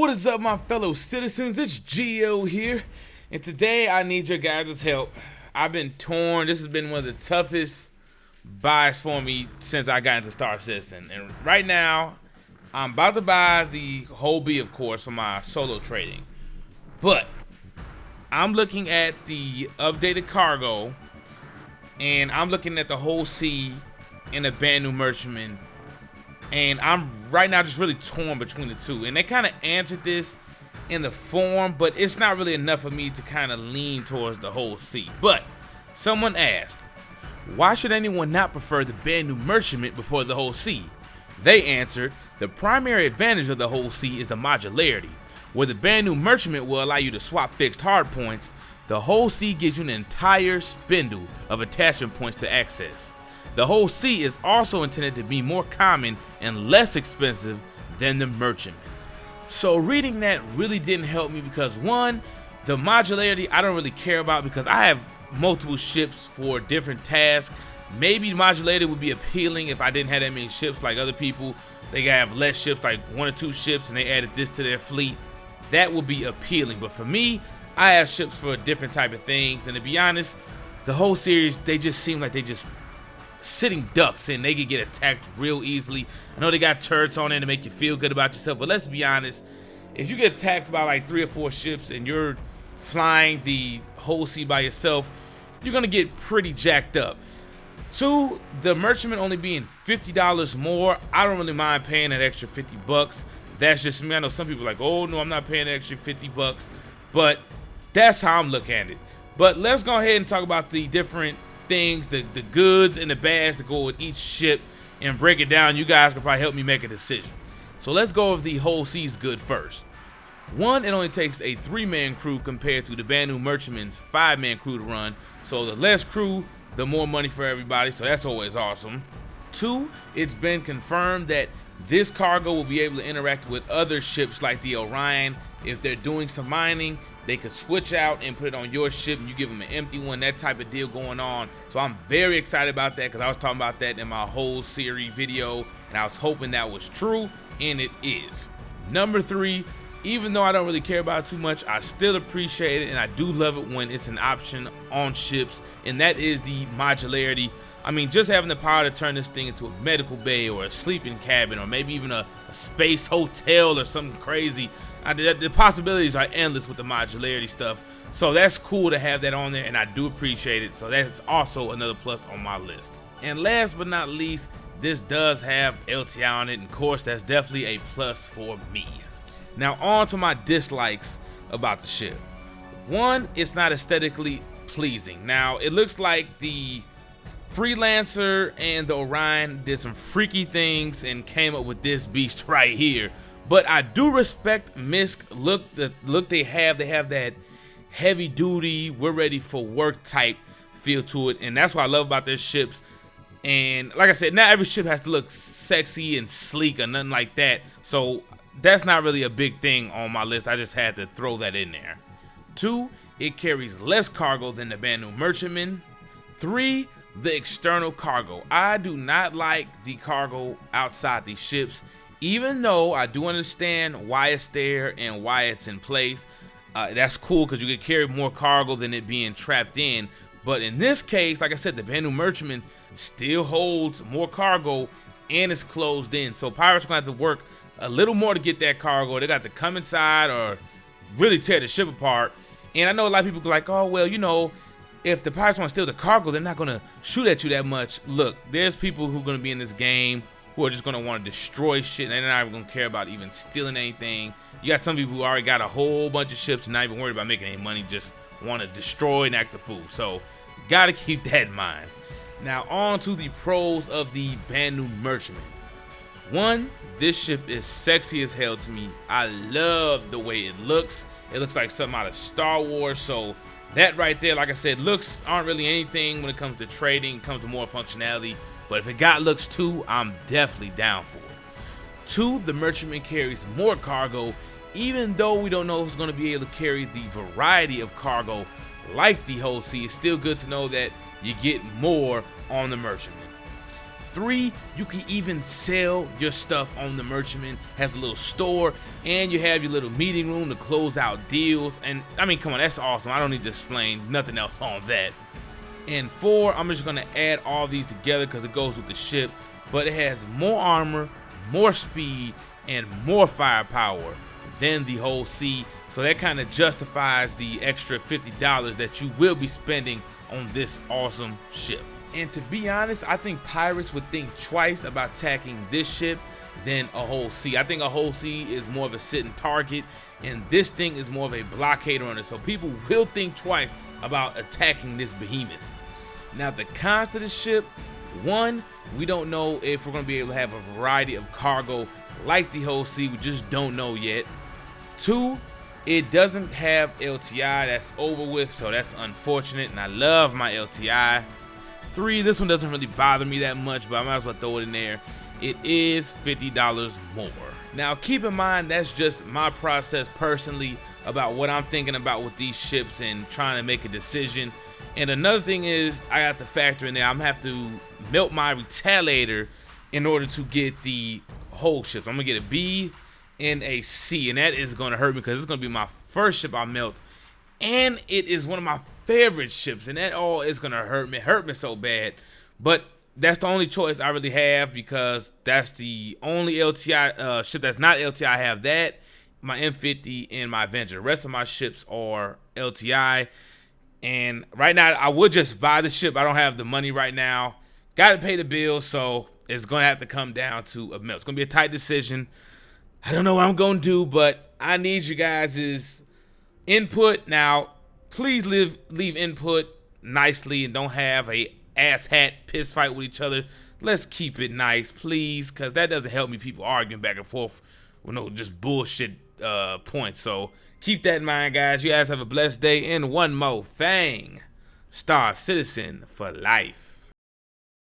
What is up, my fellow citizens? It's Gio here, and today I need your guys' help. I've been torn. This has been one of the toughest buys for me since I got into Star Citizen, and right now I'm about to buy the whole B, of course, for my solo trading, but I'm looking at the updated cargo, and I'm looking at the whole C and a brand new merchantman. And I'm right now just really torn between the two. And they kind of answered this in the form, but it's not really enough for me to kind of lean towards the whole C. But someone asked, why should anyone not prefer the brand new merchantman before the whole C? They answered, the primary advantage of the whole C is the modularity. Where the brand new merchantman will allow you to swap fixed hard points, the whole C gives you an entire spindle of attachment points to access. The whole C is also intended to be more common and less expensive than the merchantman. So reading that really didn't help me because one, the modularity I don't really care about because I have multiple ships for different tasks. Maybe modularity would be appealing if I didn't have that many ships like other people. They have less ships, like 1 or 2 ships, and they added this to their fleet. That would be appealing. But for me, I have ships for different type of things. And to be honest, the whole series, they just seem like they just sitting ducks and they could get attacked real easily. I know they got turrets on there to make you feel good about yourself, but let's be honest, if you get attacked by like 3 or 4 ships and you're flying the whole sea by yourself, you're gonna get pretty jacked up. 2, the merchantman only being $50 more, I don't really mind paying that extra 50 bucks. That's just me. I know some people are like, oh no, I'm not paying that extra 50 bucks, but that's how I'm looking at it. But let's go ahead and talk about the different things, the goods and the bads that go with each ship and break it down. You guys can probably help me make a decision. So let's go with the whole C's good first. 1, it only takes a 3-man crew compared to the brand new merchantman's 5-man crew to run. So the less crew, the more money for everybody. So that's always awesome. 2, it's been confirmed that this cargo will be able to interact with other ships like the Orion. If they're doing some mining, they could switch out and put it on your ship and you give them an empty one, that type of deal going on. So I'm very excited about that because I was talking about that in my whole series video and I was hoping that was true, and it is. Number 3, even though I don't really care about it too much, I still appreciate it and I do love it when it's an option on ships, and that is the modularity. I mean, just having the power to turn this thing into a medical bay or a sleeping cabin or maybe even a space hotel or something crazy. The possibilities are endless with the modularity stuff. So that's cool to have that on there, and I do appreciate it. So that's also another plus on my list. And last but not least, this does have LTI on it, and of course that's definitely a plus for me. Now on to my dislikes about the ship. 1, it's not aesthetically pleasing. Now it looks like the Freelancer and the Orion did some freaky things and came up with this beast right here. But I do respect Misk look. The look they have that heavy duty, we're ready for work type feel to it, and that's what I love about their ships. And like I said, not every ship has to look sexy and sleek or nothing like that, so that's not really a big thing on my list. I just had to throw that in there. 2, it carries less cargo than the brand new merchantman. 3, the external cargo. I do not like the cargo outside these ships, even though I do understand why it's there and why it's in place. That's cool because you can carry more cargo than it being trapped in. But in this case, like I said, the brand new merchantman still holds more cargo and it's closed in. So pirates are going to have to work a little more to get that cargo. They got to come inside or really tear the ship apart. And I know a lot of people go like, oh, well, you know, if the pirates want to steal the cargo, they're not going to shoot at you that much. Look, there's people who are going to be in this game who are just going to want to destroy shit, and they're not even going to care about even stealing anything. You got some people who already got a whole bunch of ships and not even worried about making any money, just want to destroy and act a fool. So, got to keep that in mind. Now, on to the pros of the brand new merchantman. 1, this ship is sexy as hell to me. I love the way it looks. It looks like something out of Star Wars, so that right there, like I said, looks aren't really anything when it comes to trading. It comes to more functionality. But if it got looks too, I'm definitely down for it. 2, the merchantman carries more cargo, even though we don't know if it's going to be able to carry the variety of cargo like the whole sea. It's still good to know that you get more on the merchantman. 3, you can even sell your stuff on the merchantman. Has a little store, and you have your little meeting room to close out deals. And I mean, come on, that's awesome. I don't need to explain nothing else on that. And 4, I'm just gonna add all these together because it goes with the ship, but it has more armor, more speed, and more firepower than the whole C. So that kind of justifies the extra $50 that you will be spending on this awesome ship. And to be honest, I think pirates would think twice about attacking this ship than a whole C. I think a whole C is more of a sitting target, and this thing is more of a blockade runner. So people will think twice about attacking this behemoth. Now the cons to the ship: 1, we don't know if we're going to be able to have a variety of cargo like the whole C. We just don't know yet. 2, it doesn't have LTI. That's over with, so that's unfortunate, and I love my LTI. 3, this one doesn't really bother me that much, but I might as well throw it in there. It is $50 more. Now keep in mind, that's just my process personally about what I'm thinking about with these ships and trying to make a decision. And another thing is, I have to factor in there, I'm gonna have to melt my retaliator in order to get the whole ships. I'm gonna get a B and a C, and that is gonna hurt me because it's gonna be my first ship I melt, and it is one of my favorite ships, and that all is gonna hurt me so bad. But that's the only choice I really have, because that's the only LTI ship that's not LTI. I have that, my M50, and my Avenger. The rest of my ships are LTI. And right now, I would just buy the ship. I don't have the money right now. Got to pay the bill, so it's going to have to come down to a melt. It's going to be a tight decision. I don't know what I'm going to do, but I need you guys' input. Now, please leave input nicely and don't have a asshat piss fight with each other. Let's keep it nice, please, because that doesn't help me. People arguing back and forth with no just bullshit points. So keep that in mind, guys. You guys have a blessed day. And one more thing: Star Citizen for life.